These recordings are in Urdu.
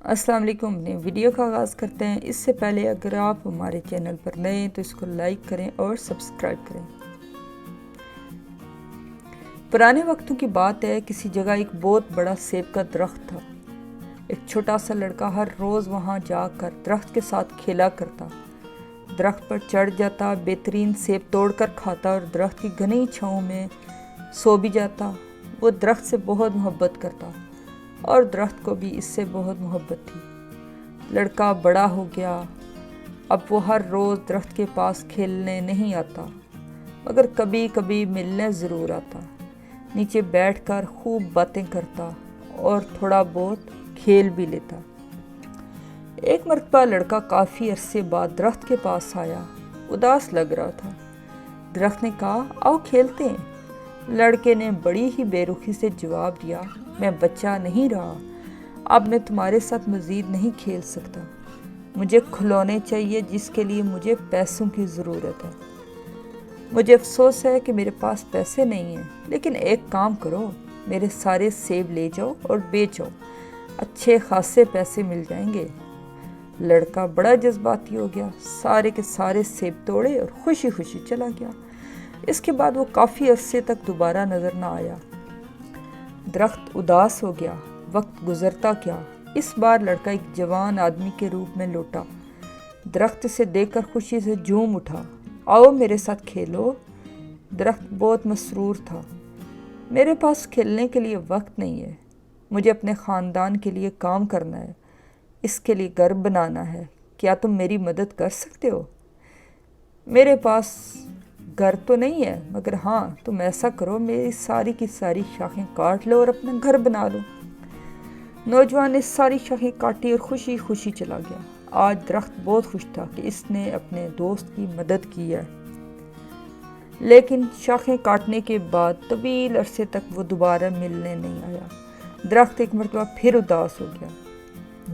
السلام علیکم۔ اپنے ویڈیو کا آغاز کرتے ہیں۔ اس سے پہلے اگر آپ ہمارے چینل پر نئے ہیں تو اس کو لائک کریں اور سبسکرائب کریں۔ پرانے وقتوں کی بات ہے، کسی جگہ ایک بہت بڑا سیب کا درخت تھا۔ ایک چھوٹا سا لڑکا ہر روز وہاں جا کر درخت کے ساتھ کھیلا کرتا، درخت پر چڑھ جاتا، بہترین سیب توڑ کر کھاتا اور درخت کی گھنی چھاؤں میں سو بھی جاتا۔ وہ درخت سے بہت محبت کرتا اور درخت کو بھی اس سے بہت محبت تھی۔ لڑکا بڑا ہو گیا، اب وہ ہر روز درخت کے پاس کھیلنے نہیں آتا، مگر کبھی کبھی ملنے ضرور آتا۔ نیچے بیٹھ کر خوب باتیں کرتا اور تھوڑا بہت کھیل بھی لیتا۔ ایک مرتبہ لڑکا کافی عرصے بعد درخت کے پاس آیا، اداس لگ رہا تھا۔ درخت نے کہا، آؤ کھیلتے ہیں۔ لڑکے نے بڑی ہی بے رخی سے جواب دیا، میں بچہ نہیں رہا، اب میں تمہارے ساتھ مزید نہیں کھیل سکتا۔ مجھے کھلونے چاہیے جس کے لیے مجھے پیسوں کی ضرورت ہے۔ مجھے افسوس ہے کہ میرے پاس پیسے نہیں ہیں، لیکن ایک کام کرو، میرے سارے سیب لے جاؤ اور بیچو، اچھے خاصے پیسے مل جائیں گے۔ لڑکا بڑا جذباتی ہو گیا، سارے کے سارے سیب توڑے اور خوشی خوشی چلا گیا۔ اس کے بعد وہ کافی عرصے تک دوبارہ نظر نہ آیا۔ درخت اداس ہو گیا، وقت گزرتا گیا۔ اس بار لڑکا ایک جوان آدمی کے روپ میں لوٹا۔ درخت اسے دیکھ کر خوشی سے جھوم اٹھا، آؤ میرے ساتھ کھیلو۔ درخت بہت مسرور تھا، میرے پاس کھیلنے کے لیے وقت نہیں ہے، مجھے اپنے خاندان کے لیے کام کرنا ہے، اس کے لیے گھر بنانا ہے، کیا تم میری مدد کر سکتے ہو؟ میرے پاس گھر تو نہیں ہے، مگر ہاں تم ایسا کرو، میری ساری کی ساری شاخیں کاٹ لو اور اپنا گھر بنا لو۔ نوجوان نے ساری شاخیں کاٹی اور خوشی خوشی چلا گیا۔ آج درخت بہت خوش تھا کہ اس نے اپنے دوست کی مدد کی ہے، لیکن شاخیں کاٹنے کے بعد طویل عرصے تک وہ دوبارہ ملنے نہیں آیا۔ درخت ایک مرتبہ پھر اداس ہو گیا۔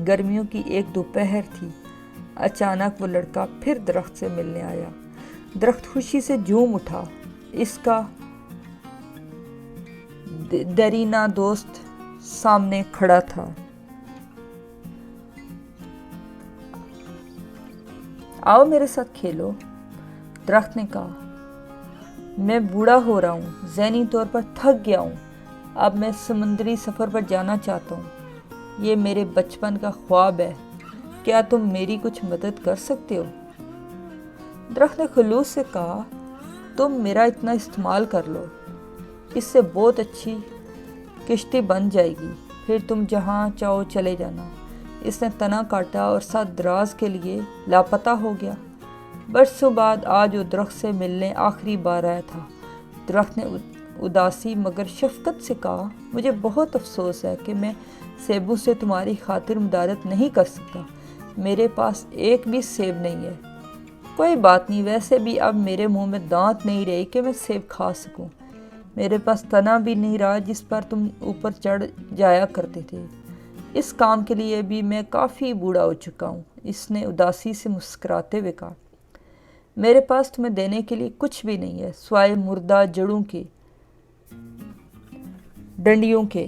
گرمیوں کی ایک دوپہر تھی، اچانک وہ لڑکا پھر درخت سے ملنے آیا۔ درخت خوشی سے جھوم اٹھا، اس کا دیرینہ دوست سامنے کھڑا تھا۔ آؤ میرے ساتھ کھیلو۔ درخت نے کہا، میں بوڑھا ہو رہا ہوں، ذہنی طور پر تھک گیا ہوں، اب میں سمندری سفر پر جانا چاہتا ہوں، یہ میرے بچپن کا خواب ہے، کیا تم میری کچھ مدد کر سکتے ہو؟ درخت نے خلوص سے کہا، تم میرا اتنا استعمال کر لو، اس سے بہت اچھی کشتی بن جائے گی، پھر تم جہاں چاہو چلے جانا۔ اس نے تنا کاٹا اور ساتھ دراز کے لیے لاپتہ ہو گیا۔ برسوں بعد آج وہ درخت سے ملنے آخری بار آیا تھا۔ درخت نے اداسی مگر شفقت سے کہا، مجھے بہت افسوس ہے کہ میں سیبوں سے تمہاری خاطر مدارت نہیں کر سکتا، میرے پاس ایک بھی سیب نہیں ہے۔ کوئی بات نہیں، ویسے بھی اب میرے منہ میں دانت نہیں رہے کہ میں سیب کھا سکوں، میرے پاس تنا بھی نہیں رہا جس پر تم اوپر چڑھ جایا کرتے تھے، اس کام کے لیے بھی میں کافی بوڑھا ہو چکا ہوں۔ اس نے اداسی سے مسکراتے ہوئے کہا، میرے پاس تمہیں دینے کے لیے کچھ بھی نہیں ہے سوائے مردہ جڑوں کے، ڈنڈیوں کے۔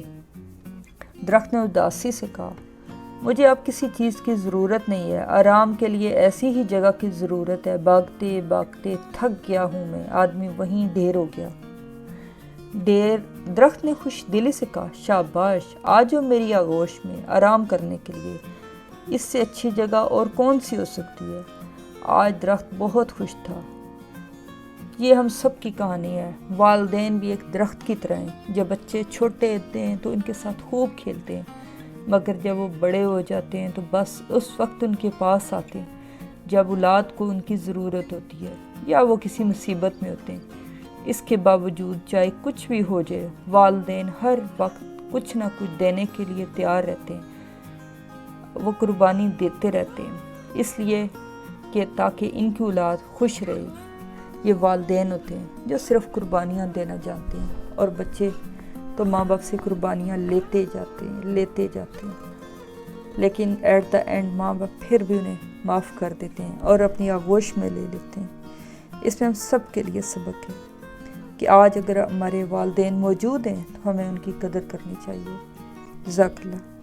درخت نے اداسی سے کہا، مجھے اب کسی چیز کی ضرورت نہیں ہے، آرام کے لیے ایسی ہی جگہ کی ضرورت ہے، بھاگتے بھاگتے تھک گیا ہوں میں۔ آدمی وہیں ڈھیر ہو گیا۔ درخت نے خوش دلی سے کہا، شاباش، آج ہو میری آغوش میں آرام کرنے کے لیے، اس سے اچھی جگہ اور کون سی ہو سکتی ہے؟ آج درخت بہت خوش تھا۔ یہ ہم سب کی کہانی ہے۔ والدین بھی ایک درخت کی طرح ہیں، جب بچے چھوٹے ہوتے ہیں تو ان کے ساتھ خوب کھیلتے ہیں، مگر جب وہ بڑے ہو جاتے ہیں تو بس اس وقت ان کے پاس آتے ہیں جب اولاد کو ان کی ضرورت ہوتی ہے یا وہ کسی مصیبت میں ہوتے ہیں۔ اس کے باوجود چاہے کچھ بھی ہو جائے، والدین ہر وقت کچھ نہ کچھ دینے کے لیے تیار رہتے ہیں، وہ قربانی دیتے رہتے ہیں، اس لیے کہ تاکہ ان کی اولاد خوش رہے۔ یہ والدین ہوتے ہیں جو صرف قربانیاں دینا جانتے ہیں، اور بچے تو ماں باپ سے قربانیاں لیتے جاتے ہیں، لیکن ایٹ دا اینڈ ماں باپ پھر بھی انہیں معاف کر دیتے ہیں اور اپنی آغوش میں لے لیتے ہیں۔ اس میں ہم سب کے لیے سبق ہے کہ آج اگر ہمارے والدین موجود ہیں تو ہمیں ان کی قدر کرنی چاہیے۔ جزاک اللہ۔